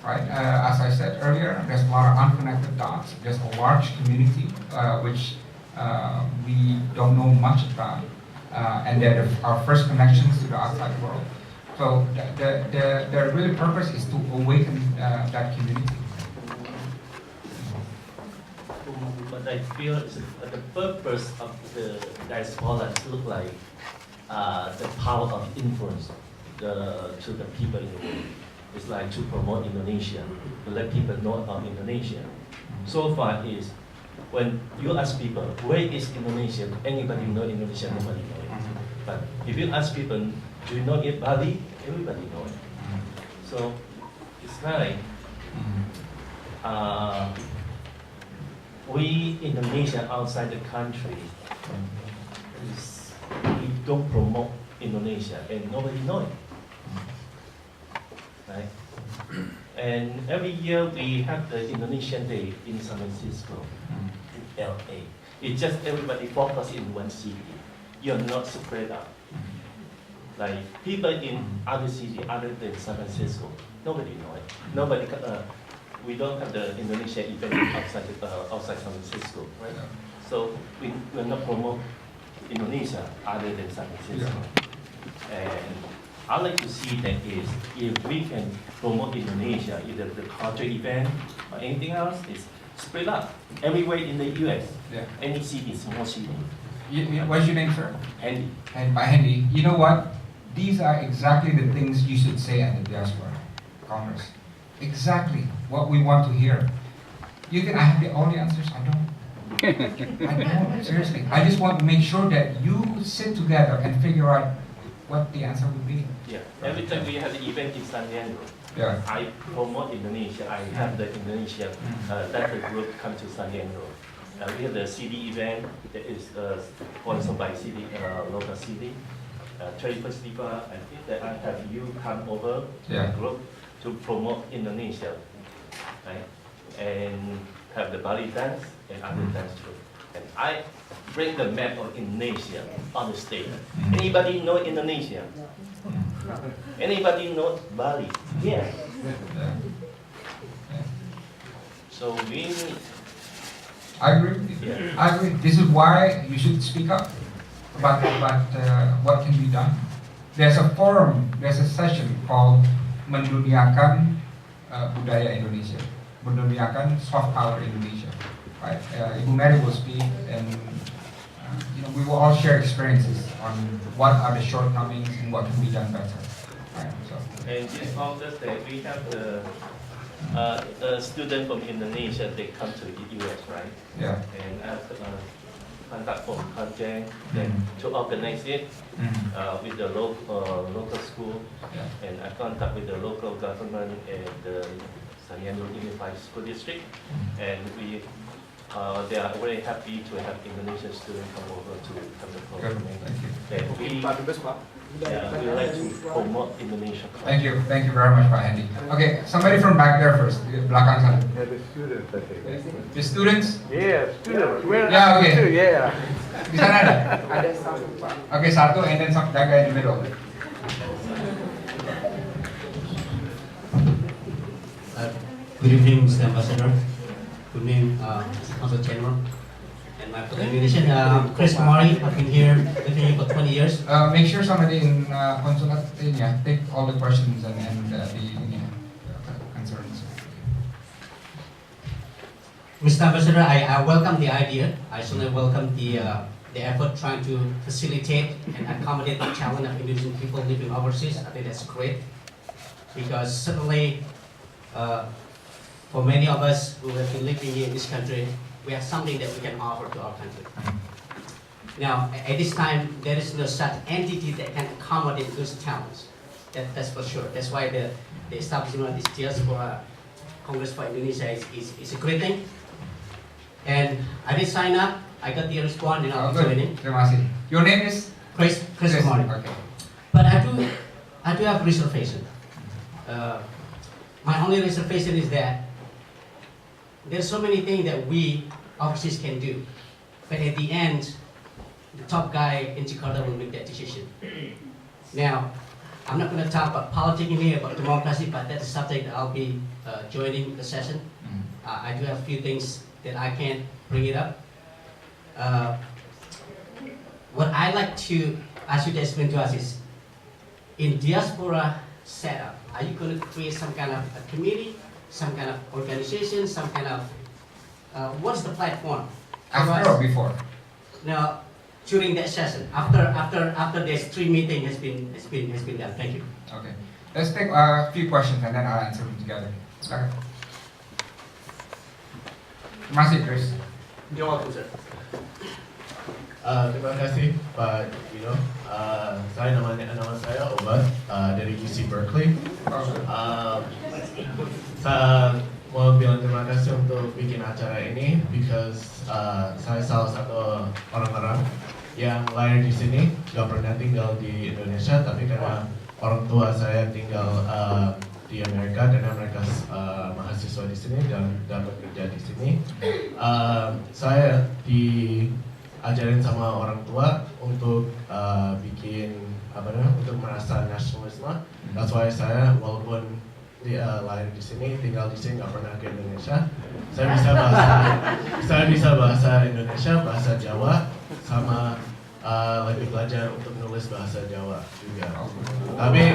right? As I said earlier, there's a lot of unconnected dots. There's a large community which we don't know much about, and they're our first connections to the outside world. So the real purpose is to awaken that community. But I feel the purpose of the diaspora look like the power of influence to the people in the world. It's like to promote Indonesia, to let people know about Indonesia. So far is when you ask people, where is Indonesia? Anybody know Indonesia? Nobody know it. But if you ask people, do you know it, Bali? Everybody know it. So it's like we Indonesia outside the country, we don't promote Indonesia and nobody know it. Right? And every year we have the Indonesian Day in San Francisco, in LA. It's just everybody focus in one city. You're not spread out. Like people in other city other than San Francisco, nobody know it. Nobody. We don't have the Indonesia event outside San Francisco, right? Yeah. So we will not promote Indonesia other than San Francisco. Yeah. And I like to see that is if we can promote Indonesia, either the culture event or anything else, is spread out everywhere in the U.S. Yeah. Any city, small city. What's your name, sir? Handy. And by Handy, you know what? These are exactly the things you should say at the Diaspora Congress. Exactly what we want to hear. You think I have all the answers? I don't. I don't, seriously. I just want to make sure that you sit together and figure out what the answer would be. Yeah. Every time we have the event in San Diego, yeah. I promote Indonesia. I have the Indonesia letter group come to San Diego. We have the CD event that is sponsored by CD, local CD. Trade festival. I think that I have you come over Yeah. group to promote Indonesia, right? And have the Bali dance and other dance too. And I bring the map of Indonesia on the stage. Anybody know Indonesia? Anybody know Bali? Yes. So we need. I agree with you. Yeah. I agree. This is why you should speak up about what can be done. There's a forum, there's a session called Menduniakan Budaya Indonesia, Menduniakan Soft Power Indonesia. Right? Ibu Mary will speak, and we will all share experiences on what are the shortcomings and what can be done better. Right? So. And this August that we have the student from Indonesia, they come to the US, right? Yeah. And ask contact from Kanjeng to organize it with the local school, and I contact with the local government and the San Diego Unified School District, and they are very happy to have Indonesian students come over to come to program. And we like to promote Indonesian culture. Thank you very much, Pak Andy. Okay, somebody from back there first, di belakang sana. Yeah, the students, I think. The students? Yeah, students. Where Yeah, okay. too, yeah. Di sana ada? Ada satu, Pak. Okay, satu, and then some that guy in the middle. Good evening, Mr. Ambassador. Good evening, Council Chairman. And my fellow Indonesian, Chris Mari. I've been here living here for 20 years. Make sure somebody in consulate take all the questions and the concerns. Mr. Ambassador, I welcome the idea. I certainly welcome the effort trying to facilitate and accommodate the challenge of Indonesian people living overseas. I think that's great, because certainly for many of us who have been living here in this country, we have something that we can offer to our country. Now, at this time, there is no such entity that can accommodate those talents. That's for sure. That's why the establishment of this Diaspora Congress for Indonesia is a great thing. And I did sign up. I got the response, and I'll be joining. Terima kasih. Your name is? Chris Mari. Okay. But I do have reservation. My only reservation is that there's so many things that we overseas can do, but at the end, the top guy in Jakarta will make that decision. Now, I'm not going to talk about politics in here, about democracy, but that's a subject that I'll be joining the session. I do have a few things that I can't bring it up. What I like to ask you to explain to us is, in diaspora setup, are you going to create some kind of a committee, some kind of organization, some kind of, what's the platform? After or before? Now, during that session, after this 3 meeting has been done. Thank you. Okay. Let's take a few questions and then I'll answer them together. Silakan. Terima kasih, Chris. You're welcome, sir. Terima kasih Pak Dino. Nama saya Obat dari UC Berkeley. Saya mau bilang terima kasih untuk bikin acara ini because saya salah satu orang-orang yang lahir di sini, gak pernah tinggal di Indonesia, tapi karena orang tua saya tinggal di Amerika, karena mereka mahasiswa di sini dan dapat kerja di sini. Saya diajarin sama orang tua untuk bikin untuk merasa nasionalisme. That's why saya walaupun lahir di sini, tinggal di sini, nggak pernah ke Indonesia, saya bisa bahasa Indonesia, bahasa Jawa, sama lagi belajar untuk nulis bahasa Jawa juga. Tapi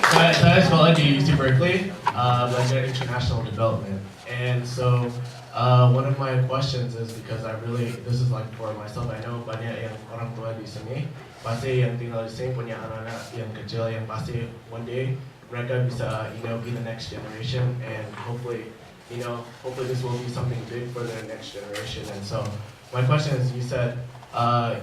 saya sekolah di UC Berkeley, belajar international development, and so one of my questions is because this is like for myself, I know banyak yang orang tua di sini, pasti yang tinggal di sini punya anak-anak yang kecil yang pasti one day mereka bisa be the next generation, and hopefully this will be something big for the next generation. And so my question is, you said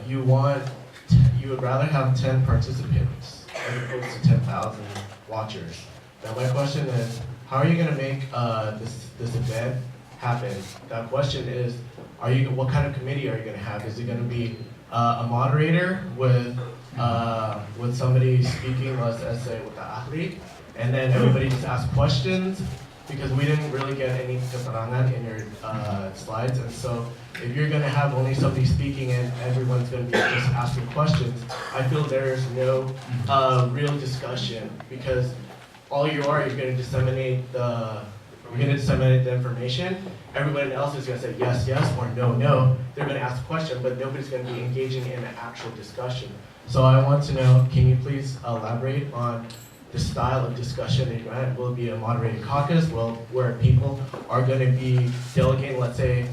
you would rather have 10 participants as opposed to 10,000 watchers. Now my question is, how are you going to make this event happen? That question is, what kind of committee are you going to have? Is it going to be a moderator with somebody speaking, let's say with the athlete, and then everybody just ask questions? Because we didn't really get any keterangan in your slides, and so if you're going to have only somebody speaking and everyone's going to be just asking questions, I feel there's no real discussion, because all you're going to disseminate the information. Everybody else is going to say yes, yes, or no, no. They're going to ask a question, but nobody's going to be engaging in an actual discussion. So I want to know, can you please elaborate on the style of discussion that you're at? Will it be a moderated caucus? Where people are going to be delegating, let's say,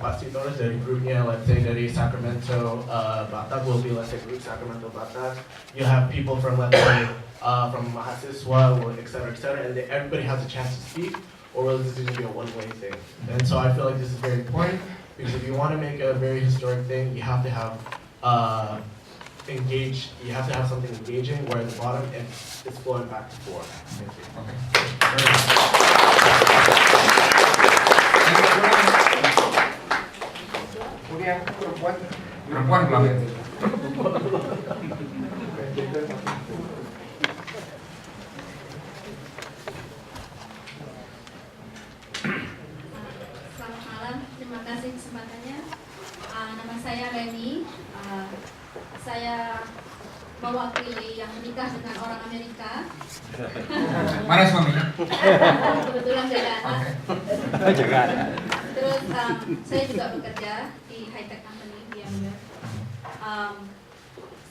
Pasitorus dari grupnya, let's say dari Sacramento, Batak will be, let's say, group Sacramento, Batak. You have people from, let's say, from mahasiswa, et cetera, and everybody has a chance to speak, or will this just be a one-way thing? And so I feel like this is very important, because if you want to make a very historic thing, you have to have you have to have something engaging, where at the bottom it's flowing back and forth. Thank you. Okay. Perempuan belum. Selamat malam, terima kasih kesempatannya. Nama saya Reni. Saya mewakili yang menikah dengan orang Amerika. Mana suaminya? Kebetulan beda anak. Terus saya juga bekerja di high tech company di Amerika.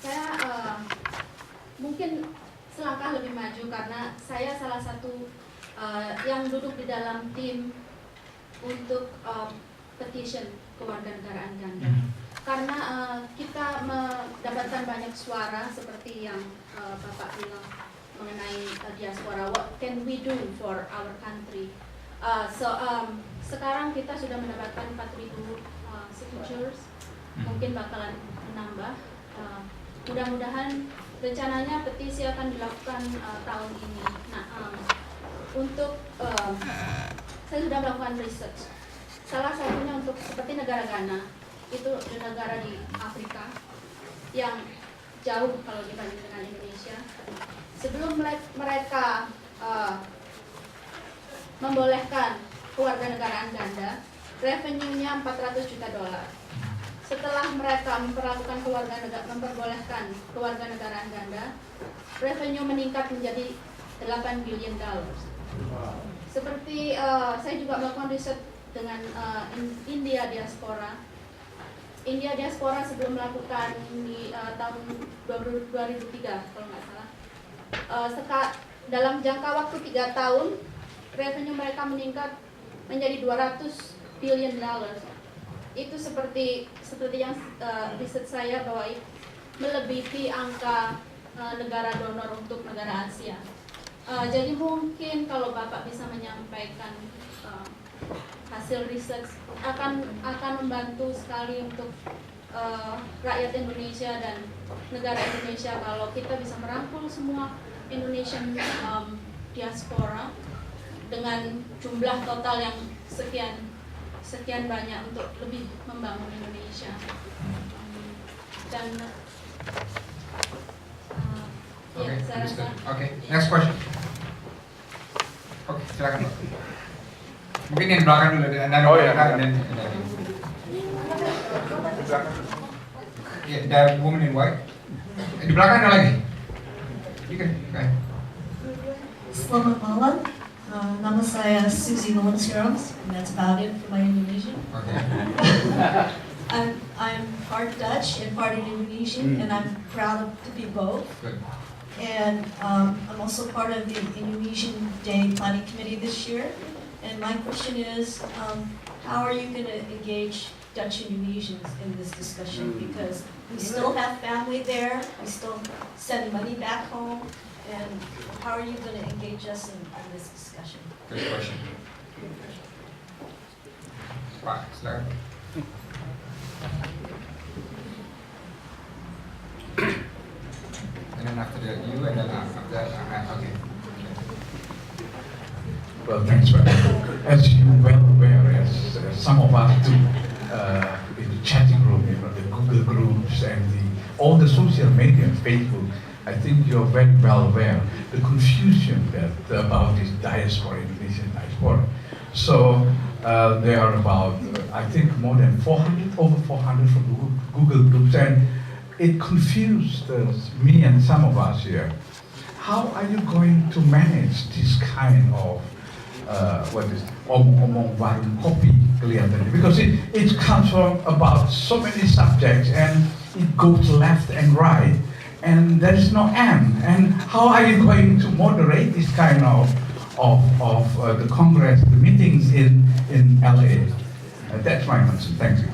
Saya mungkin selangkah lebih maju karena saya salah satu yang duduk di dalam tim untuk petition kewarganegaraan ganda. Karena kita mendapatkan banyak suara seperti yang Bapak bilang mengenai diaspora, what can we do for our country? Sekarang kita sudah mendapatkan 4.000 signatures, mungkin bakalan menambah. Mudah-mudahan rencananya petisi akan dilakukan tahun ini. Nah, saya sudah melakukan research. Salah satunya untuk seperti negara Ghana, itu negara di Afrika yang jauh kalau dibanding dengan Indonesia. Sebelum mereka membolehkan kewarganegaraan ganda, revenue-nya $400 juta. setelah mereka memperbolehkan kewarganegaraan ganda, revenue meningkat menjadi $8 billion. Seperti saya juga melakukan riset dengan India Diaspora. India Diaspora sebelum melakukan di tahun 2003 kalau nggak salah. Dalam jangka waktu 3 tahun, revenue mereka meningkat menjadi $200 billion. Itu seperti yang riset saya bahwa melebihi angka negara donor untuk negara Asia. Jadi mungkin kalau Bapak bisa menyampaikan hasil riset akan membantu sekali untuk rakyat Indonesia dan negara Indonesia kalau kita bisa merangkul semua Indonesian diaspora dengan jumlah total yang sekian banyak untuk lebih membangun Indonesia. Dan ya, saya rasa. Okay, next question. Oke, silakan Pak. Mungkin yang di belakang dulu, dan Oh, ya. Ya, the woman in white. Di belakang ada lagi. Okay. Selamat malam. Nama saya Suzy Nolensirams, and that's about it for my Indonesian. Okay. I'm part Dutch and part Indonesian, and I'm proud to be both. Good. And I'm also part of the Indonesian Day Planning Committee this year. And my question is, how are you going to engage Dutch Indonesians in this discussion? Because we still have family there, we still send money back home, and how are you going to engage us in this discussion? Good question. Pak, silakan. And then after that, you, and then after that, okay. Well, thanks, Brad. As you well aware, as some of us do in the chatting room, the Google groups and all the social media, Facebook, I think you're very well aware the confusion about this diaspora, Indonesian diaspora. So there are about, I think, more than 400, over 400 from the Google groups, and it confused me and some of us here. How are you going to manage this kind of omong warung kopi kelihatannya, because it comes from about so many subjects and it goes left and right and there is no end. And how are you going to moderate this kind of the Congress, the meetings in LA? That's my concern. Thank you.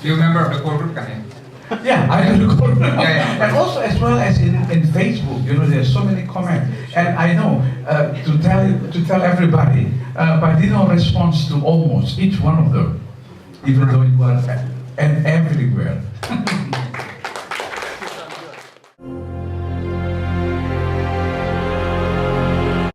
You member of the core group, kan ya? Yeah, I do. Yeah. And also as well as in Facebook, there's so many comments. And I know to tell everybody, Badino responds to almost each one of them, even though you are and everywhere.